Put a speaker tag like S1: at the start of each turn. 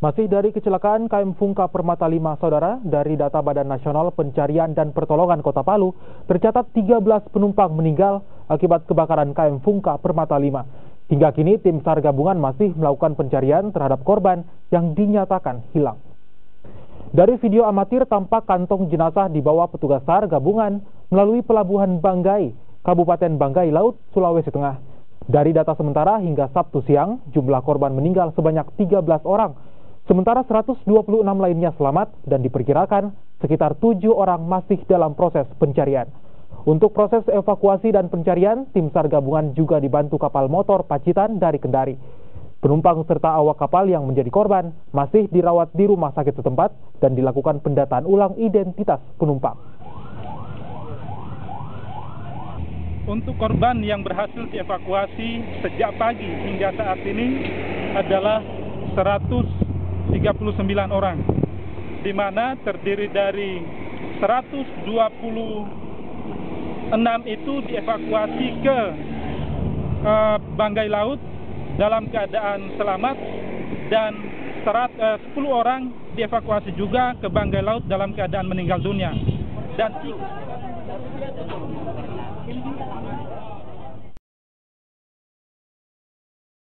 S1: Masih dari kecelakaan KM Fungka Permata 5, Saudara, dari data Badan Nasional Pencarian dan Pertolongan Kota Palu, tercatat 13 penumpang meninggal akibat kebakaran KM Fungka Permata 5. Hingga kini, tim SAR gabungan masih melakukan pencarian terhadap korban yang dinyatakan hilang. Dari video amatir tampak kantong jenazah dibawa petugas SAR gabungan melalui Pelabuhan Banggai, Kabupaten Banggai Laut, Sulawesi Tengah. Dari data sementara hingga Sabtu siang, jumlah korban meninggal sebanyak 13 orang. Sementara 126 lainnya selamat dan diperkirakan sekitar 7 orang masih dalam proses pencarian. Untuk proses evakuasi dan pencarian, tim SAR gabungan juga dibantu kapal motor Pacitan dari Kendari. Penumpang serta awak kapal yang menjadi korban masih dirawat di rumah sakit setempat dan dilakukan pendataan ulang identitas penumpang.
S2: Untuk korban yang berhasil dievakuasi sejak pagi hingga saat ini adalah 139 orang, di mana terdiri dari 126 itu dievakuasi ke Banggai Laut dalam keadaan selamat dan 10 orang dievakuasi juga ke Banggai Laut dalam keadaan meninggal dunia. Dan